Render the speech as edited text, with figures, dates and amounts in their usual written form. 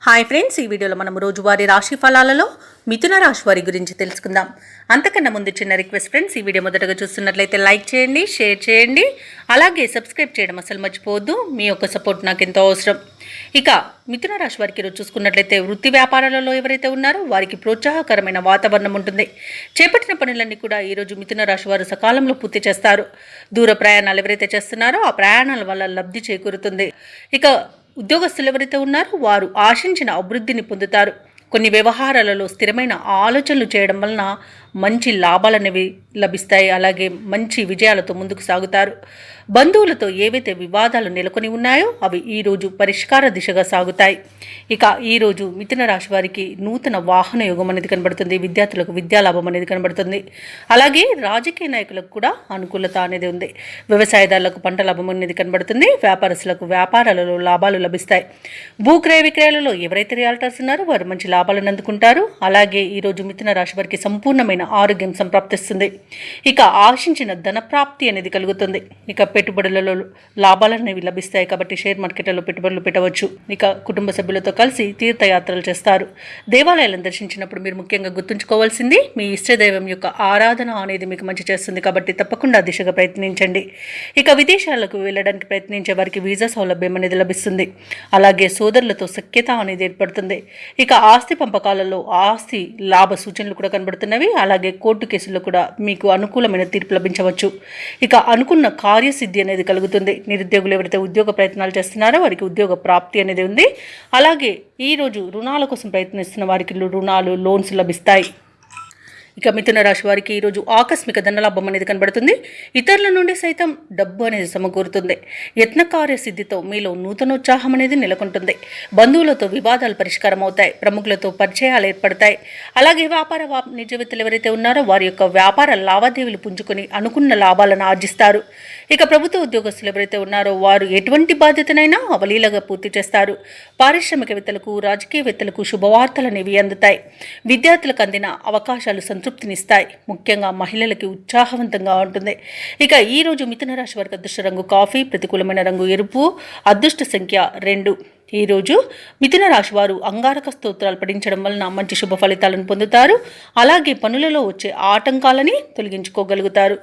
Hi friends, ఈ వీడియోలో మనం రోజువారీ రాశి ఫలాలలో మిథున రాశి వారి గురించి తెలుసుకుందాం. అంతకన్నా ముందు చిన్న రిక్వెస్ట్ ఫ్రెండ్స్, ఈ వీడియో మొదటగా చూస్తున్నట్లయితే లైక్ చేయండి, షేర్ చేయండి, అలాగే సబ్స్క్రైబ్ చేయడం అసలు మర్చిపోవద్దు. మీ యొక్క సపోర్ట్ నాకు ఎంతో అవసరం. ఇక మిథున రాశి వారికి ఈరోజు చూసుకున్నట్లయితే వృత్తి వ్యాపారాలలో ఎవరైతే ఉన్నారో వారికి ప్రోత్సాహకరమైన వాతావరణం ఉంటుంది. చేపట్టిన పనులన్నీ కూడా ఈరోజు మిథున రాశి వారు సకాలంలో పూర్తి చేస్తారు. దూర ప్రయాణాలు ఎవరైతే చేస్తున్నారో ఆ ప్రయాణాల వల్ల లబ్ధి చేకూరుతుంది. ఇక ఉద్యోగస్తులు ఎవరైతే ఉన్నారో వారు ఆశించిన అభివృద్ధిని పొందుతారు. కొన్ని వ్యవహారాలలో స్థిరమైన ఆలోచనలు చేయడం వలన మంచి లాభాలనేవి లభిస్తాయి. అలాగే మంచి విజయాలతో ముందుకు సాగుతారు. బంధువులతో ఏవైతే వివాదాలు నెలకొని ఉన్నాయో అవి ఈరోజు పరిష్కార దిశగా సాగుతాయి. ఇక ఈరోజు మిథున రాశి వారికి నూతన వాహన యోగం అనేది కనబడుతుంది. విద్యార్థులకు విద్యాలాభం అనేది కనబడుతుంది. అలాగే రాజకీయ నాయకులకు కూడా అనుకూలత అనేది ఉంది. వ్యవసాయదారులకు పంట లాభం అనేది కనబడుతుంది. వ్యాపారస్తులకు వ్యాపారాలలో లాభాలు లభిస్తాయి. భూక్రయ విక్రయాలలో ఎవరైతే రియాల్టర్స్ ఉన్నారో వారు మంచి లాభాలను అందుకుంటారు. అలాగే ఈరోజు మిథున రాశి వారికి సంపూర్ణమైన ఆరోగ్యం సంప్రాప్తిస్తుంది. ఇక ఆశించిన ధన ప్రాప్తి అనేది కలుగుతుంది. ఇక పెట్టుబడులలో లాభాలు అనేవి లభిస్తాయి కాబట్టి షేర్ మార్కెట్లలో పెట్టుబడులు పెట్టవచ్చు. ఇక కుటుంబ సభ్యులతో కలిసి తీర్థయాత్రలు చేస్తారు. దేవాలయాలను దర్శించినప్పుడు మీరు ముఖ్యంగా గుర్తుంచుకోవాల్సింది మీ ఇష్టదైవం యొక్క ఆరాధన అనేది మీకు మంచి చేస్తుంది కాబట్టి తప్పకుండా దిశగా ప్రయత్నించండి. ఇక విదేశాలకు వెళ్ళడానికి ప్రయత్నించే వారికి వీసా సౌలభ్యం అనేది లభిస్తుంది. అలాగే సోదరులతో సఖ్యత అనేది ఏర్పడుతుంది. ఇక ఆస్తి పంపకాలలో ఆస్తి లాభ సూచనలు కూడా కనబడుతున్నవి. అలాగే కోర్టు కేసుల్లో కూడా మీకు అనుకూలమైన తీర్పు లభించవచ్చు. ఇక అనుకున్న కార్యసిద్ధి అనేది కలుగుతుంది. నిరుద్యోగులు ఎవరైతే ఉద్యోగ ప్రయత్నాలు చేస్తున్నారో వారికి ఉద్యోగ ప్రాప్తి అనేది ఉంది. అలాగే ఈరోజు రుణాల కోసం ప్రయత్నిస్తున్న వారికి రుణాలు లోన్స్ లభిస్తాయి. ఇక మిథున రాశి వారికి ఈరోజు ఆకస్మిక ధనలాభం అనేది కనబడుతుంది. ఇతరుల నుండి సైతం డబ్బు అనేది సమకూరుతుంది. యత్నకార్య సిద్ధితో మీలో నూతనోత్సాహం అనేది నెలకొంటుంది. బంధువులతో వివాదాలు పరిష్కారం అవుతాయి. ప్రముఖులతో పరిచయాలు ఏర్పడతాయి. అలాగే వ్యాపార వాణిజ్యవేత్తలు ఎవరైతే ఉన్నారో వారి యొక్క వ్యాపార లావాదేవీలు పుంజుకొని అనుకున్న లాభాలను ఆర్జిస్తారు. ఇక ప్రభుత్వ ఉద్యోగస్తులు ఎవరైతే ఉన్నారో వారు ఎటువంటి బాధ్యతనైనా అవలీలగా పూర్తి చేస్తారు. పారిశ్రామికవేత్తలకు రాజకీయవేత్తలకు శుభవార్తలు అనేవి అందుతాయి. విద్యార్థులకు అందిన అవకాశాలు సంతృప్తినిస్తాయి. ముఖ్యంగా మహిళలకి ఉత్సాహవంతంగా ఉంటుంది. ఇక ఈరోజు మిథున రాశి వారికి అదృష్ట రంగు కాఫీ, ప్రతికూలమైన రంగు ఎరుపు, అదృష్ట సంఖ్య 2. ఈరోజు మిథున రాశి వారు అంగారక స్తోత్రాలు పఠించడం వలన మంచి శుభ ఫలితాలను పొందుతారు. అలాగే పనులలో వచ్చే ఆటంకాలని తొలగించుకోగలుగుతారు.